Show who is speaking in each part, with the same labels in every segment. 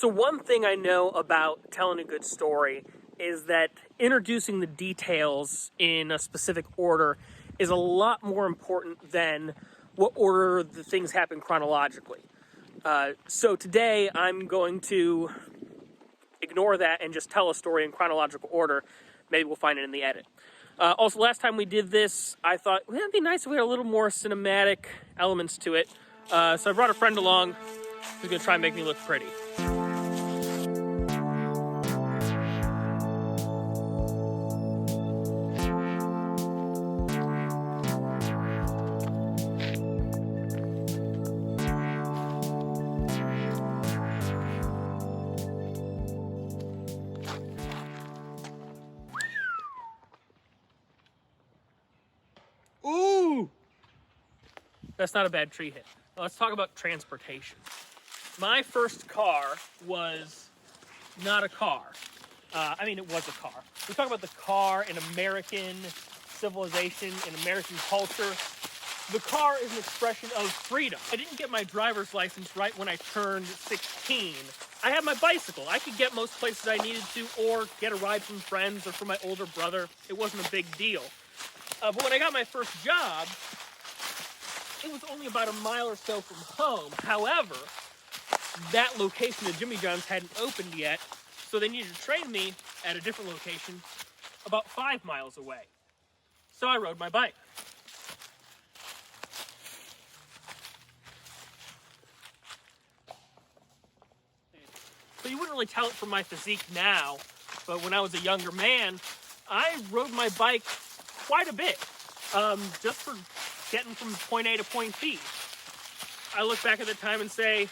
Speaker 1: So one thing I know about telling a good story is that introducing the details in a specific order is a lot more important than what order the things happen chronologically. So today I'm going to ignore that and just tell a story in chronological order. Maybe we'll find it in the edit. Also, last time we did this, I thought, well, it'd be nice if we had a little more cinematic elements to it. So I brought a friend along who's going to try and make me look pretty. Ooh! That's not a bad tree hit. Now let's talk about transportation. My first car was not a car. I mean, it was a car. We talk about the car in American civilization, in American culture. The car is an expression of freedom. I didn't get my driver's license right when I turned 16. I had my bicycle. I could get most places I needed to, or get a ride from friends or from my older brother. It wasn't a big deal. But when I got my first job, it was only about a mile or so from home. However, that location of Jimmy John's hadn't opened yet, so they needed to train me at a different location about 5 miles away. So I rode my bike. So you wouldn't really tell it from my physique now, but when I was a younger man, I rode my bike quite a bit, just for getting from point A to point B. I look back at the time and say,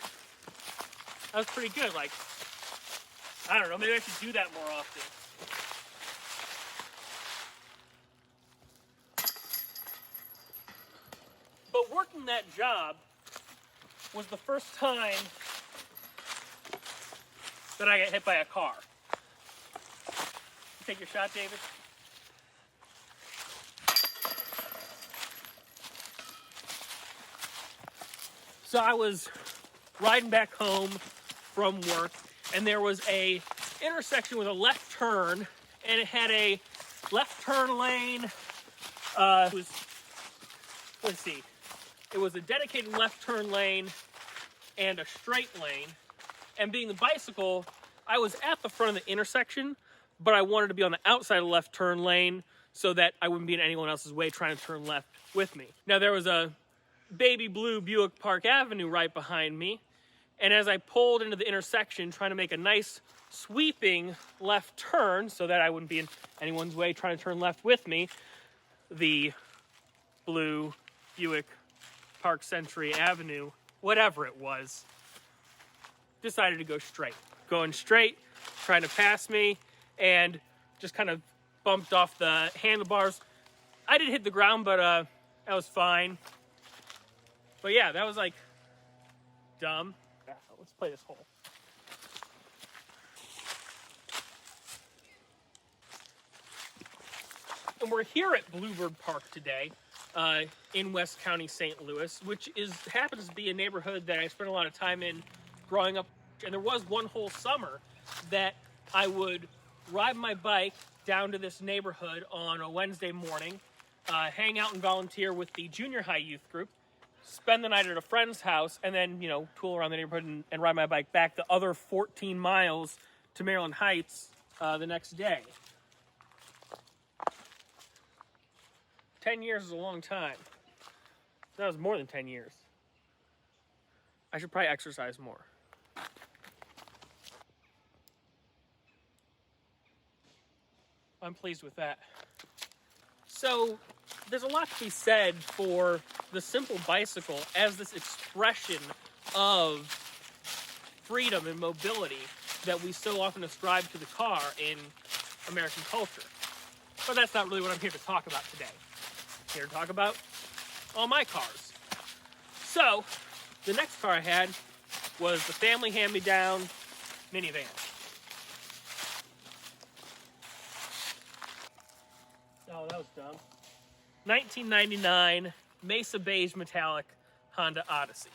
Speaker 1: that was pretty good. Like, I don't know, maybe I should do that more often. But working that job was the first time that I got hit by a car. Take your shot, David. So I was riding back home from work, and there was a intersection with a left turn, and it had a left turn lane. It was a dedicated left turn lane and a straight lane. And being the bicycle, I was at the front of the intersection, but I wanted to be on the outside of the left turn lane so that I wouldn't be in anyone else's way trying to turn left with me. Now there was a baby blue Buick Park Avenue right behind me, and as I pulled into the intersection trying to make a nice sweeping left turn so that I wouldn't be in anyone's way trying to turn left with me, the blue Buick Park Century Avenue, whatever it was, decided to go straight. Going straight, trying to pass me, and just kind of bumped off the handlebars. I did hit the ground, but that was fine. But yeah, that was like dumb. Yeah, let's play this hole. And we're here at Bluebird Park today in West County, St. Louis, which happens to be a neighborhood that I spent a lot of time in growing up. And there was one whole summer that I would ride my bike down to this neighborhood on a Wednesday morning, hang out and volunteer with the junior high youth group, spend the night at a friend's house, and then, tool around the neighborhood and ride my bike back the other 14 miles to Maryland Heights the next day. 10 years is a long time. That was more than 10 years. I should probably exercise more. I'm pleased with that. So there's a lot to be said for the simple bicycle as this expression of freedom and mobility that we so often ascribe to the car in American culture. But that's not really what I'm here to talk about today. I'm here to talk about all my cars. So the next car I had was the family hand-me-down minivan. Oh, that was dumb. 1999 Mesa Beige Metallic Honda Odyssey.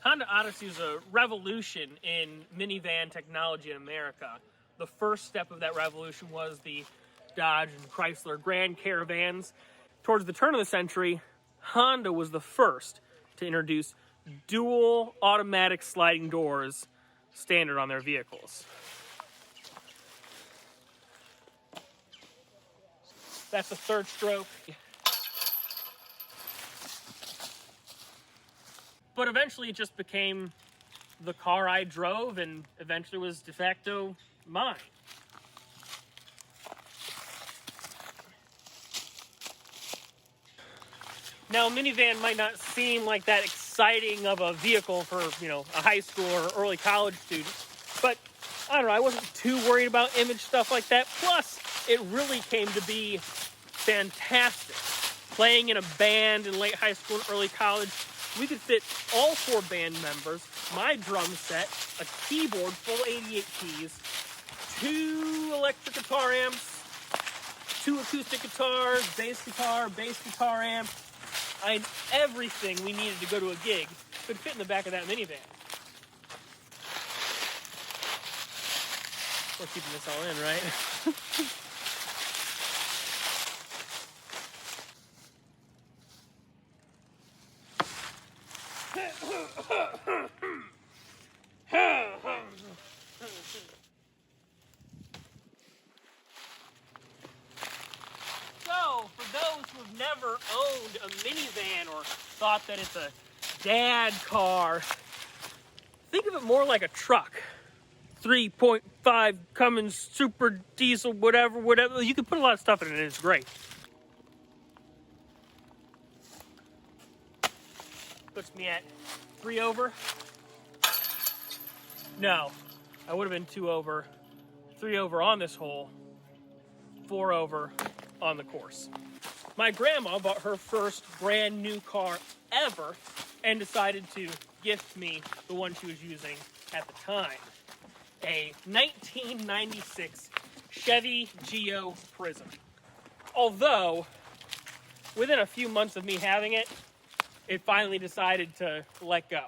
Speaker 1: Honda Odyssey is a revolution in minivan technology in America. The first step of that revolution was the Dodge and Chrysler Grand Caravans. Towards the turn of the century, Honda was the first to introduce dual automatic sliding doors standard on their vehicles. That's the third stroke. But eventually it just became the car I drove and eventually was de facto mine. Now, a minivan might not seem like that exciting of a vehicle for, a high school or early college student, but I don't know, I wasn't too worried about image stuff like that. Plus, it really came to be fantastic. Playing in a band in late high school and early college, we could fit all 4 band members, my drum set, a keyboard full 88 keys, 2 electric guitar amps, 2 acoustic guitars, bass guitar amp. Everything we needed to go to a gig could fit in the back of that minivan. We're keeping this all in, right? So, for those who have never owned a minivan or thought that it's a dad car, think of it more like a truck. 3.5 Cummins super diesel, whatever. You can put a lot of stuff in it and it's great. Puts me at 3 over. No, I would have been 2 over. 3 over on this hole. 4 over on the course. My grandma bought her first brand new car ever and decided to gift me the one she was using at the time. A 1996 Chevy Geo Prism. Although, within a few months of me having it, it finally decided to let go.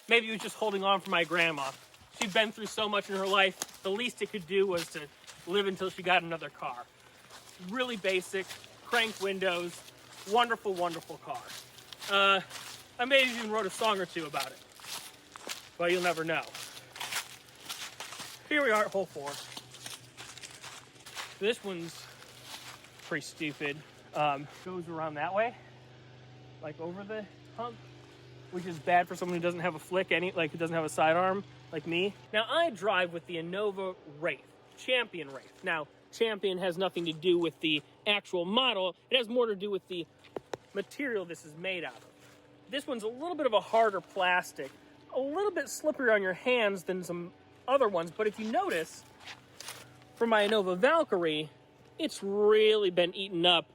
Speaker 1: Maybe it was just holding on for my grandma. She'd been through so much in her life, the least it could do was to live until she got another car. Really basic, cranked windows, wonderful, wonderful car. I may have even wrote a song or two about it, but you'll never know. Here we are at hole 4. This one's pretty stupid. Goes around that way, like over the hump, which is bad for someone who doesn't have a flick, who doesn't have a sidearm like me. Now, I drive with the Innova Wraith, Champion Wraith. Now, Champion has nothing to do with the actual model. It has more to do with the material this is made out of. This one's a little bit of a harder plastic, a little bit slipperier on your hands than some other ones, but if you notice, for my Innova Valkyrie, it's really been eaten up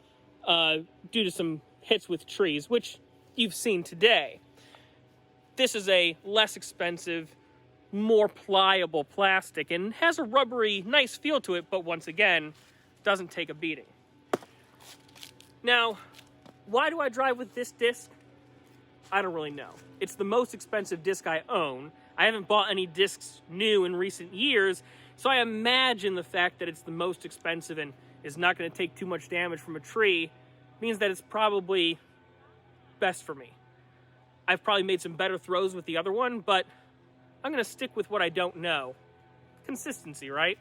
Speaker 1: due to some hits with trees, which you've seen today. This is a less expensive, more pliable plastic and has a rubbery, nice feel to it, but once again, doesn't take a beating. Now, why do I drive with this disc? I don't really know. It's the most expensive disc I own. I haven't bought any discs new in recent years, so I imagine the fact that it's the most expensive and is not going to take too much damage from a tree means that it's probably best for me. I've probably made some better throws with the other one, but I'm going to stick with what I don't know. Consistency, right?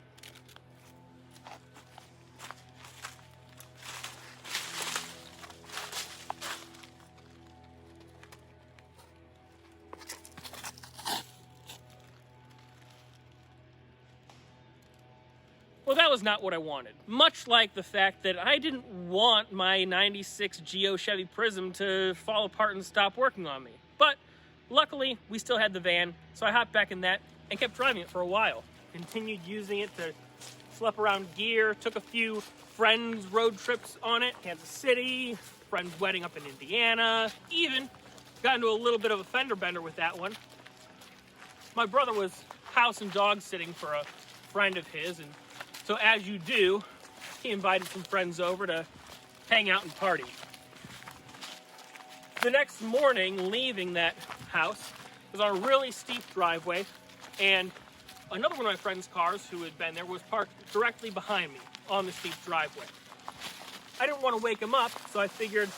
Speaker 1: Well, that was not what I wanted. Much like the fact that I didn't want my 96 Geo Chevy Prism to fall apart and stop working on me. But luckily, we still had the van, so I hopped back in that and kept driving it for a while. Continued using it to schlep around gear, took a few friends' road trips on it, Kansas City, friends' wedding up in Indiana, even got into a little bit of a fender bender with that one. My brother was house and dog sitting for a friend of his, and so as you do, he invited some friends over to hang out and party. The next morning, leaving that house, was on a really steep driveway, and another one of my friend's cars who had been there was parked directly behind me on the steep driveway. I didn't want to wake him up, so I figured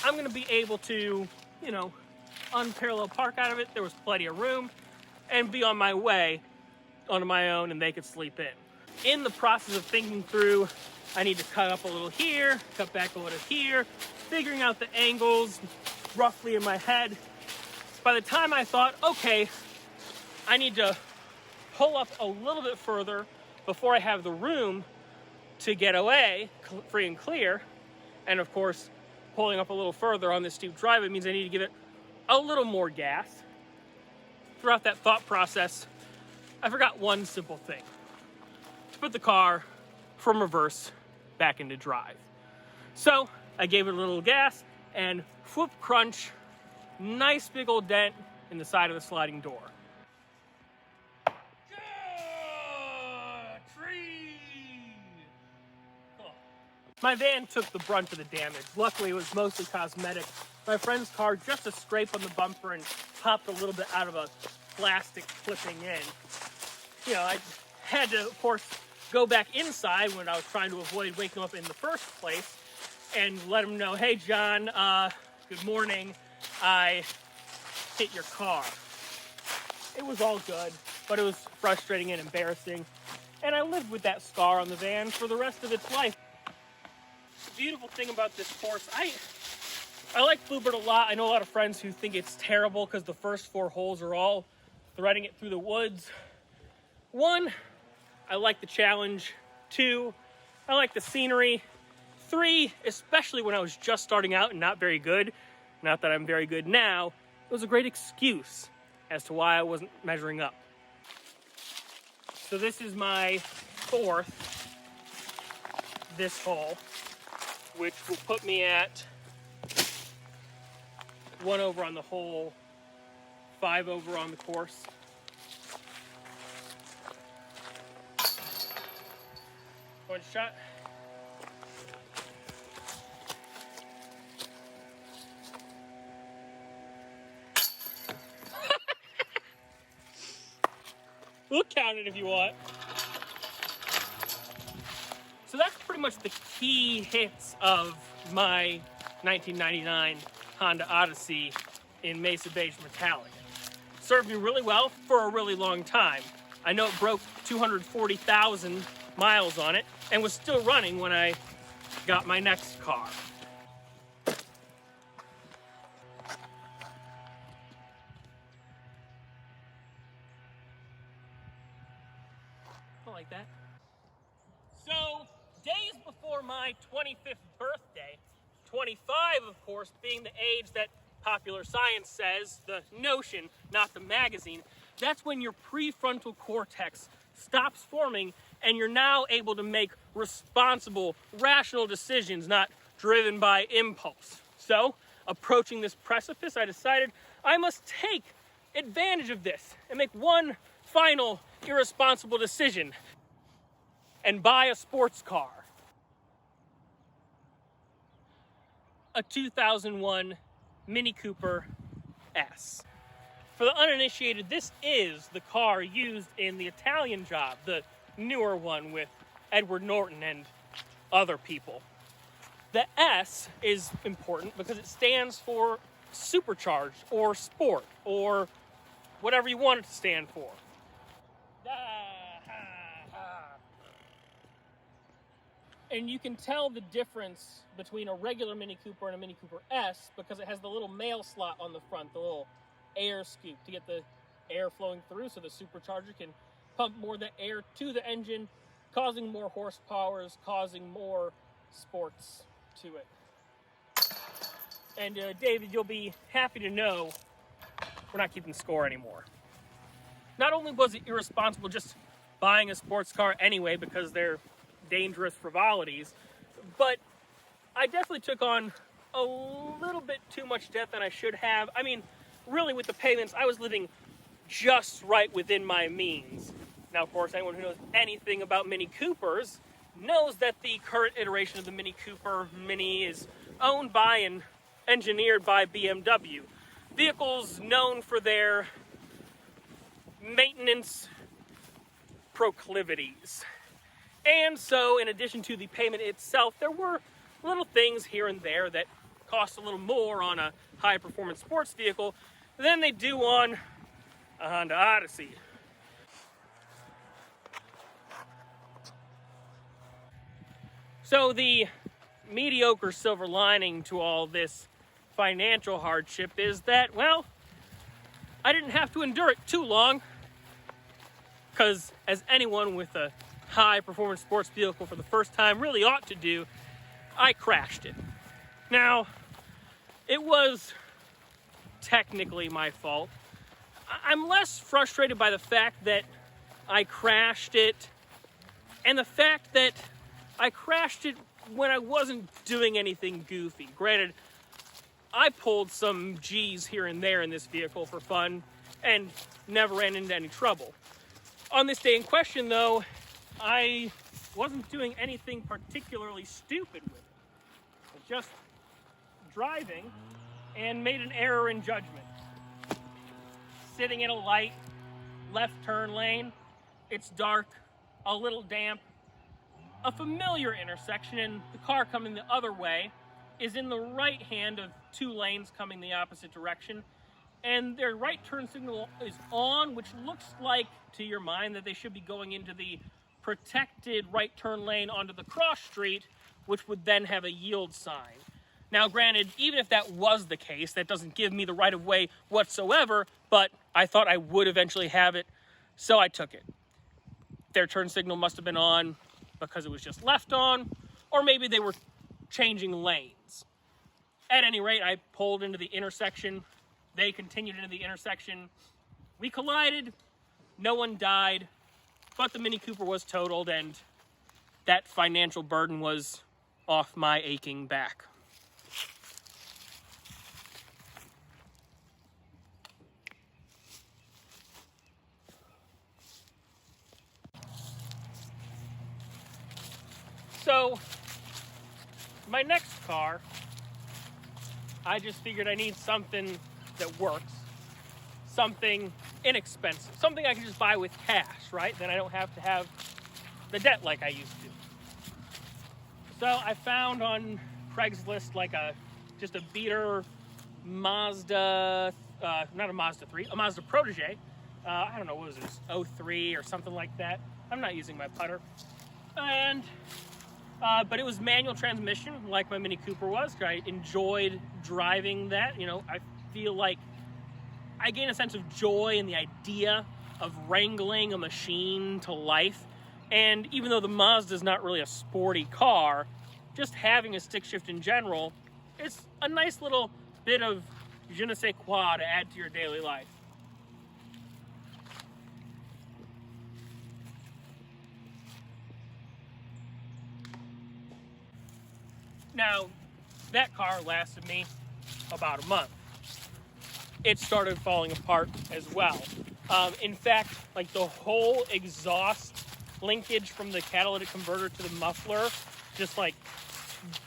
Speaker 1: I'm going to be able to, unparalleled park out of it. There was plenty of room, and be on my way on my own, and they could sleep in. In the process of thinking through, I need to cut up a little here, cut back a little here, figuring out the angles roughly in my head. By the time I thought, okay, I need to pull up a little bit further before I have the room to get away free and clear, and of course, pulling up a little further on this steep driveway means I need to give it a little more gas. Throughout that thought process, I forgot one simple thing: to put the car from reverse back into drive. So I gave it a little gas, and whoop, crunch, nice big old dent in the side of the sliding door. My van took the brunt of the damage. Luckily, it was mostly cosmetic. My friend's car, just a scrape on the bumper and popped a little bit out of a plastic clipping in. I had to, of course, go back inside when I was trying to avoid waking up in the first place and let him know, hey, John, good morning. I hit your car. It was all good, but it was frustrating and embarrassing. And I lived with that scar on the van for the rest of its life. The beautiful thing about this course, I like Bluebird a lot. I know a lot of friends who think it's terrible because the first 4 holes are all threading it through the woods. 1, I like the challenge. 2, I like the scenery. 3, especially when I was just starting out and not very good, not that I'm very good now, it was a great excuse as to why I wasn't measuring up. So this is my 4th, this hole, which will put me at 1 over on the hole, 5 over on the course. One shot. We'll count it if you want. So that's pretty much the key hits of my 1999 Honda Odyssey in Mesa Beige Metallic. Served me really well for a really long time. I know it broke 240,000 miles on it and was still running when I got my next car. I like that. So, days before my 25th birthday, 25 of course being the age that popular science says, the notion, not the magazine, that's when your prefrontal cortex stops forming and you're now able to make responsible, rational decisions, not driven by impulse. So, approaching this precipice, I decided I must take advantage of this and make one final irresponsible decision and buy a sports car. A 2001 Mini Cooper S. For the uninitiated, this is the car used in The Italian Job, the newer one with Edward Norton and other people. The S is important because it stands for supercharged or sport or whatever you want it to stand for. And you can tell the difference between a regular Mini Cooper and a Mini Cooper S because it has the little mail slot on the front, the little air scoop to get the air flowing through so the supercharger can pump more of the air to the engine, causing more horsepower, causing more sports to it. And David, you'll be happy to know we're not keeping score anymore. Not only was it irresponsible just buying a sports car anyway because they're dangerous frivolities, but I definitely took on a little bit too much debt than I should have. I mean, really with the payments, I was living just right within my means. Now, of course, anyone who knows anything about Mini Coopers knows that the current iteration of the Mini Cooper Mini is owned by and engineered by BMW. Vehicles known for their maintenance proclivities. And so, in addition to the payment itself, there were little things here and there that cost a little more on a high-performance sports vehicle than they do on a Honda Odyssey. So the mediocre silver lining to all this financial hardship is that, well, I didn't have to endure it too long, because as anyone with a high-performance sports vehicle for the first time really ought to do, I crashed it. Now, it was technically my fault. I'm less frustrated by the fact that I crashed it and the fact that I crashed it when I wasn't doing anything goofy. Granted, I pulled some G's here and there in this vehicle for fun and never ran into any trouble. On this day in question, though, I wasn't doing anything particularly stupid with it. I was just driving and made an error in judgment. Sitting in a light, left turn lane, it's dark, a little damp, a familiar intersection, and the car coming the other way is in the right hand of two lanes coming the opposite direction, and their right turn signal is on, which looks like, to your mind, that they should be going into the protected right turn lane onto the cross street, which would then have a yield sign. Now, granted, even if that was the case, that doesn't give me the right of way whatsoever, but I thought I would eventually have it, so I took it. Their turn signal must have been on because it was just left on, or maybe they were changing lanes. At any rate, I pulled into the intersection. They continued into the intersection. We collided. No one died, but the Mini Cooper was totaled, and that financial burden was off my aching back. So, my next car, I just figured I need something that works, something inexpensive, something I can just buy with cash, right? Then I don't have to have the debt like I used to. So I found on Craigslist like just a beater Mazda, not a Mazda 3, a Mazda Protege. I don't know, what was it, 03 or something like that. I'm not using my putter. And but it was manual transmission, like my Mini Cooper was. I enjoyed driving that. You know, I feel like I gain a sense of joy in the idea of wrangling a machine to life. And even though the Mazda is not really a sporty car, just having a stick shift in general, it's a nice little bit of je ne sais quoi to add to your daily life. Now, that car lasted me about a month. It started falling apart as well. In fact, like the whole exhaust linkage from the catalytic converter to the muffler just like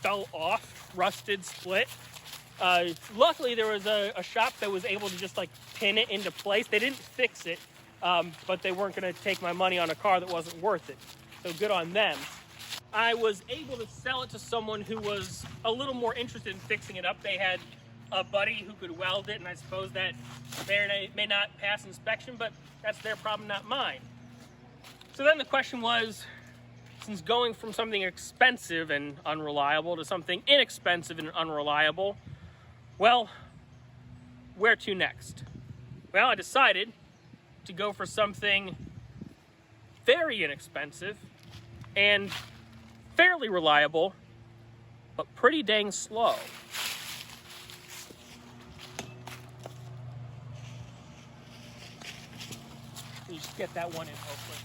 Speaker 1: fell off, rusted, split. Luckily, there was a shop that was able to just like pin it into place. They didn't fix it, but they weren't going to take my money on a car that wasn't worth it. So good on them. I was able to sell it to someone who was a little more interested in fixing it up. They had a buddy who could weld it, and I suppose that may not pass inspection, but that's their problem, not mine. So then the question was, since going from something expensive and unreliable to something inexpensive and unreliable, well, where to next? Well, I decided to go for something very inexpensive and fairly reliable, but pretty dang slow. You just get that one in, hopefully.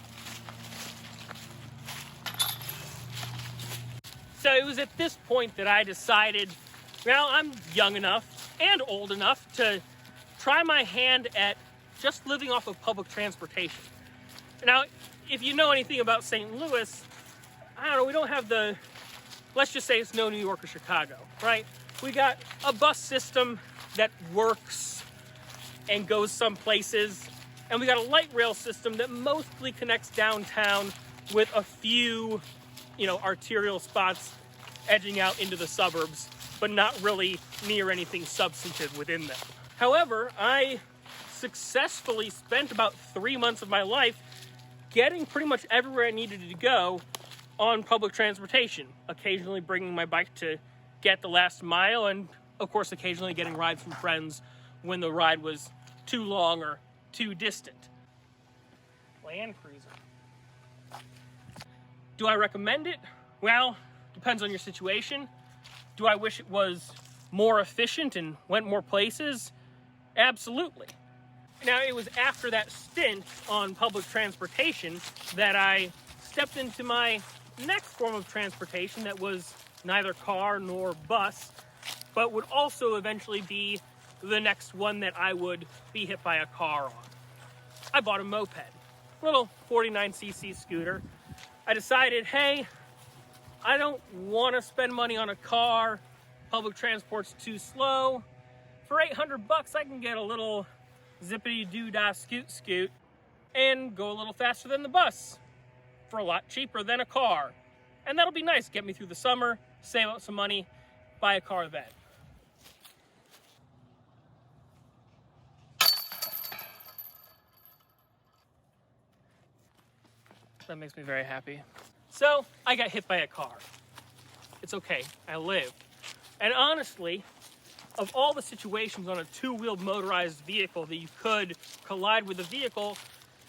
Speaker 1: So it was at this point that I decided, well, I'm young enough and old enough to try my hand at just living off of public transportation. Now, if you know anything about St. Louis, I don't know, we don't have the, let's just say it's no New York or Chicago, right? We got a bus system that works and goes some places, and we got a light rail system that mostly connects downtown with a few, arterial spots edging out into the suburbs, but not really near anything substantive within them. However, I successfully spent about 3 months of my life getting pretty much everywhere I needed to go on public transportation, occasionally bringing my bike to get the last mile, and of course occasionally getting rides from friends when the ride was too long or too distant. Land Cruiser. Do I recommend it? Well, depends on your situation. Do I wish it was more efficient and went more places? Absolutely. Now, it was after that stint on public transportation that I stepped into my next form of transportation that was neither car nor bus, but would also eventually be the next one that I would be hit by a car on. I bought a moped, little 49cc scooter. I decided, hey, I don't want to spend money on a car. Public transport's too slow. For $800, I can get a little zippity-doo-dah scoot and go a little faster than the bus for a lot cheaper than a car. And that'll be nice. Get me through the summer, save up some money, buy a car then. That makes me very happy. So, I got hit by a car. It's okay, I lived. And honestly, of all the situations on a two-wheeled motorized vehicle that you could collide with a vehicle,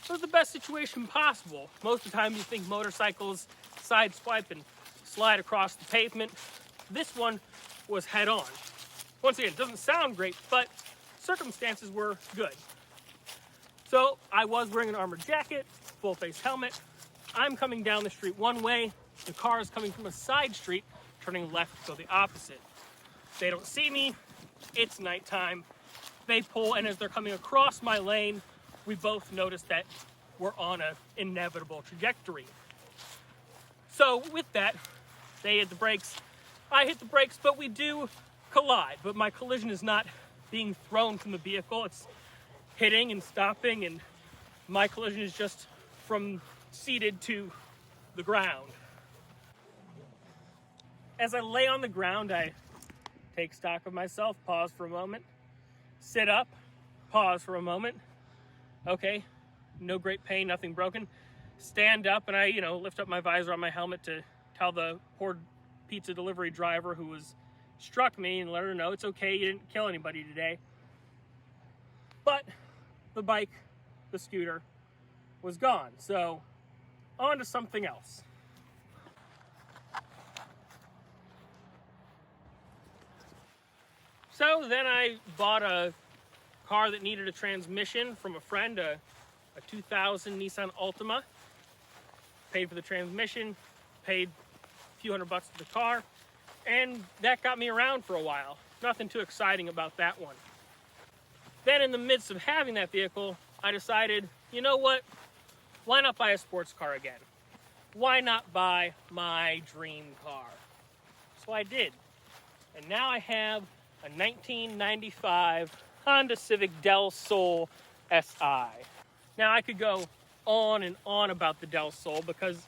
Speaker 1: it was the best situation possible. Most of the time you think motorcycles sideswipe and slide across the pavement. This one was head on. Once again, it doesn't sound great, but circumstances were good. So I was wearing an armored jacket, full face helmet. I'm coming down the street one way. The car is coming from a side street, turning left to go the opposite. They don't see me. It's nighttime. They pull, and as they're coming across my lane, we both notice that we're on an inevitable trajectory. So with that, they hit the brakes. I hit the brakes, but we do collide. But my collision is not being thrown from the vehicle. It's hitting and stopping, and my collision is just from seated to the ground. As I lay on the ground, I take stock of myself, pause for a moment, sit up, pause for a moment. Okay, no great pain, nothing broken. Stand up, and I, lift up my visor on my helmet to tell the poor pizza delivery driver who was struck me and let her know it's okay, you didn't kill anybody today. But the bike, the scooter, was gone. So on to something else. So then I bought a car that needed a transmission from a friend, a 2000 Nissan Altima. Paid for the transmission, paid a few $100 for the car, and that got me around for a while. Nothing too exciting about that one. Then in the midst of having that vehicle, I decided, you know what? Why not buy a sports car again? Why not buy my dream car? So I did. And now I have a 1995 Honda Civic Del Sol SI. Now I could go on and on about the Del Sol because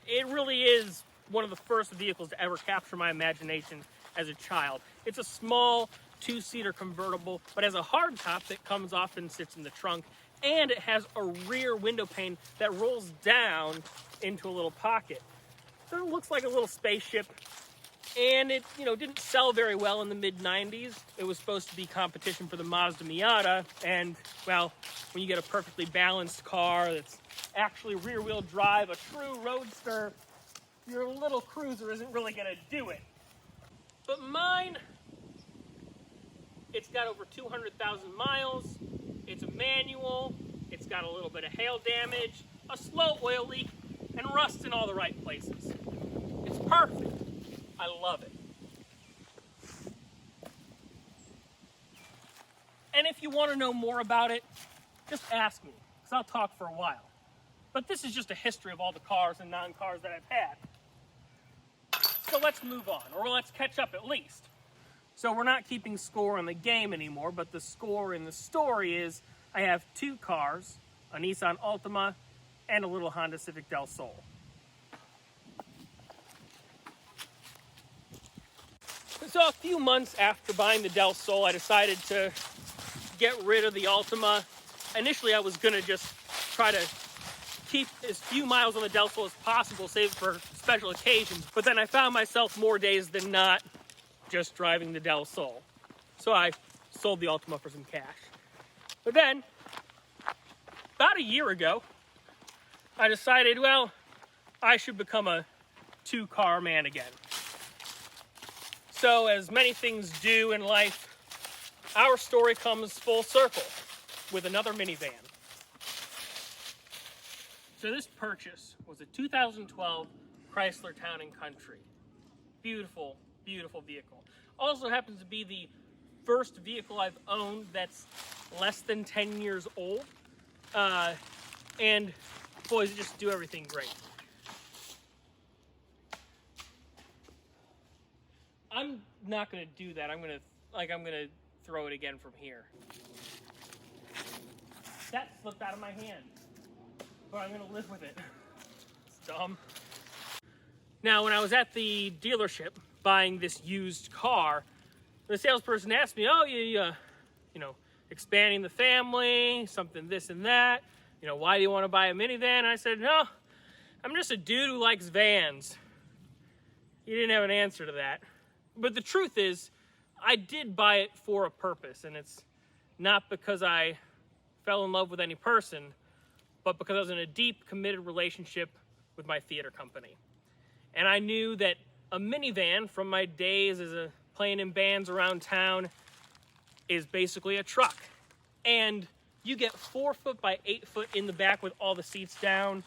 Speaker 1: it really is one of the first vehicles to ever capture my imagination as a child. It's a small two-seater convertible, but has a hard top that comes off and sits in the trunk, and it has a rear window pane that rolls down into a little pocket. So it looks like a little spaceship, and it didn't sell very well in the mid-90s. It was supposed to be competition for the Mazda Miata, and well, when you get a perfectly balanced car that's actually rear-wheel drive, a true roadster, your little cruiser isn't really going to do it. But mine, it's got over 200,000 miles, it's a manual, it's got a little bit of hail damage, a slow oil leak, and rust in all the right places. It's perfect. I love it. And if you want to know more about it, just ask me, because I'll talk for a while. But this is just a history of all the cars and non-cars that I've had. So let's move on, or let's catch up at least. So we're not keeping score on the game anymore, but the score in the story is I have 2 cars, a Nissan Altima and a little Honda Civic Del Sol. So a few months after buying the Del Sol, I decided to get rid of the Altima. Initially, I was going to just try to keep as few miles on the Del Sol as possible, save it for special occasions. But then I found myself more days than not just driving the Del Sol. So I sold the Altima for some cash. But then, about a year ago, I decided, well, I should become a 2-car man again. So, as many things do in life, our story comes full circle with another minivan. So this purchase was a 2012 Chrysler Town & Country. Beautiful, beautiful vehicle. Also happens to be the first vehicle I've owned that's less than 10 years old. And boys, just do everything great. I'm not gonna do that. I'm gonna throw it again from here. That slipped out of my hand, but I'm gonna live with it. It's dumb. Now, when I was at the dealership buying this used car, the salesperson asked me, "Oh, you know, expanding the family, something this and that. You know, why do you want to buy a minivan?" And I said, "No, I'm just a dude who likes vans." He didn't have an answer to that. But the truth is, I did buy it for a purpose, and it's not because I fell in love with any person, but because I was in a deep, committed relationship with my theater company. And I knew that a minivan, from my days as playing in bands around town, is basically a truck. And you get 4 foot by 8 foot in the back with all the seats down,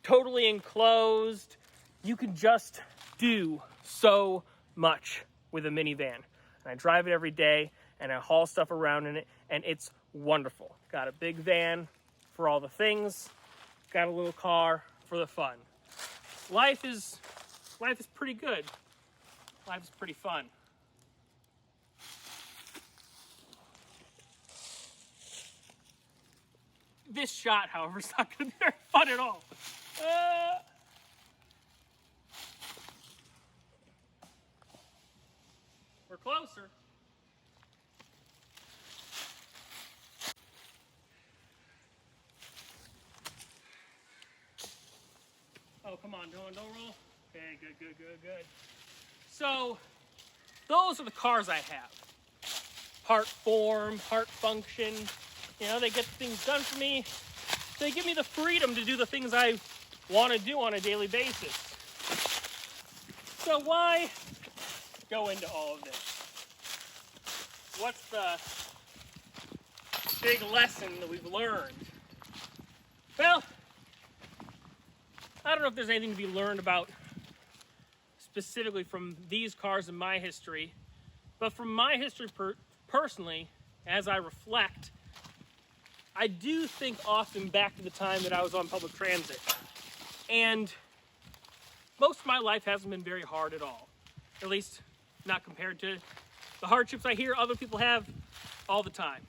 Speaker 1: totally enclosed. You can just do so much with a minivan. And I drive it every day, and I haul stuff around in it, and it's wonderful. Got a big van for all the things, got a little car for the fun. Life is pretty good. Life is pretty fun. This shot, however, is not going to be very fun at all. We're closer. Oh, come on, don't roll. Okay, good. So, those are the cars I have. Part form, part function. You know, they get things done for me. They give me the freedom to do the things I want to do on a daily basis. So why go into all of this? What's the big lesson that we've learned? Well, I don't know if there's anything to be learned about specifically from these cars in my history, but from my history personally, as I reflect, I do think often back to the time that I was on public transit. And most of my life hasn't been very hard at all. At least not compared to the hardships I hear other people have all the time.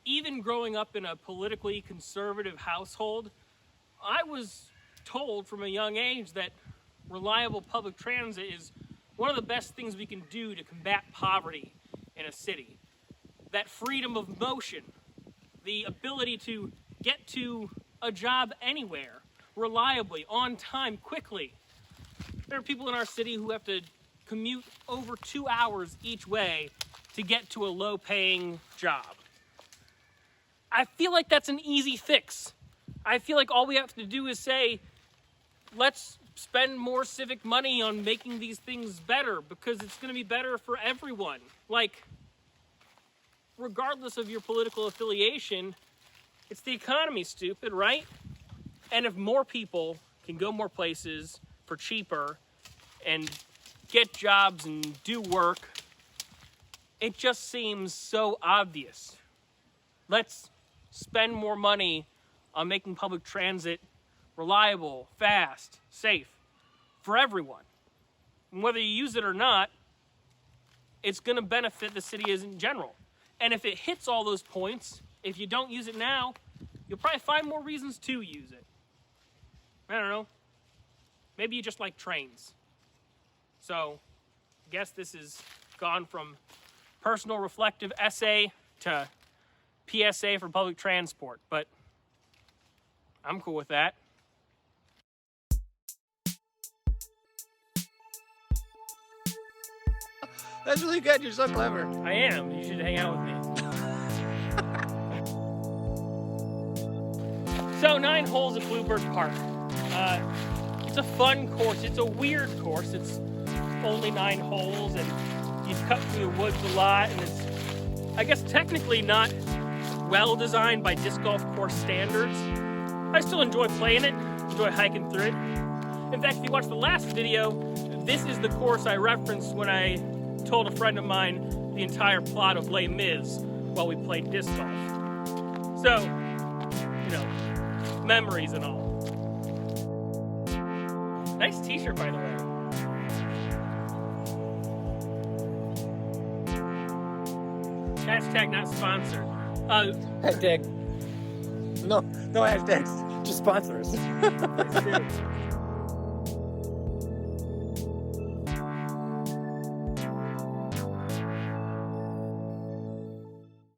Speaker 1: Even growing up in a politically conservative household, I was told from a young age that reliable public transit is one of the best things we can do to combat poverty in a city. That freedom of motion, the ability to get to a job anywhere, reliably, on time, quickly. There are people in our city who have to commute over 2 hours each way to get to a low-paying job. I feel like that's an easy fix. I feel like all we have to do is say, let's spend more civic money on making these things better because it's going to be better for everyone. Like, regardless of your political affiliation, it's the economy, stupid, right? And if more people can go more places for cheaper and get jobs and do work, it just seems so obvious. Let's spend more money on making public transit reliable, fast, safe. for everyone. And whether you use it or not, it's going to benefit the city as in general. And if it hits all those points, if you don't use it now, you'll probably find more reasons to use it. I don't know. Maybe you just like trains. So, I guess this has gone from personal reflective essay to PSA for public transport, but I'm cool with that.
Speaker 2: That's really good. You're so clever.
Speaker 1: I am. You should hang out with me. So 9 holes at Bluebird Park. It's a fun course. It's a weird course. It's only 9 holes, and you cut through the woods a lot, and it's, I guess, technically not well designed by disc golf course standards. I still enjoy playing it, enjoy hiking through it. In fact, if you watch the last video, this is the course I referenced when I told a friend of mine the entire plot of Les Mis while we played disc golf. So, you know, memories and all. Nice t-shirt, by the way. Hashtag not sponsored.
Speaker 2: Hashtag. No hashtags. Just sponsors.
Speaker 1: It's true.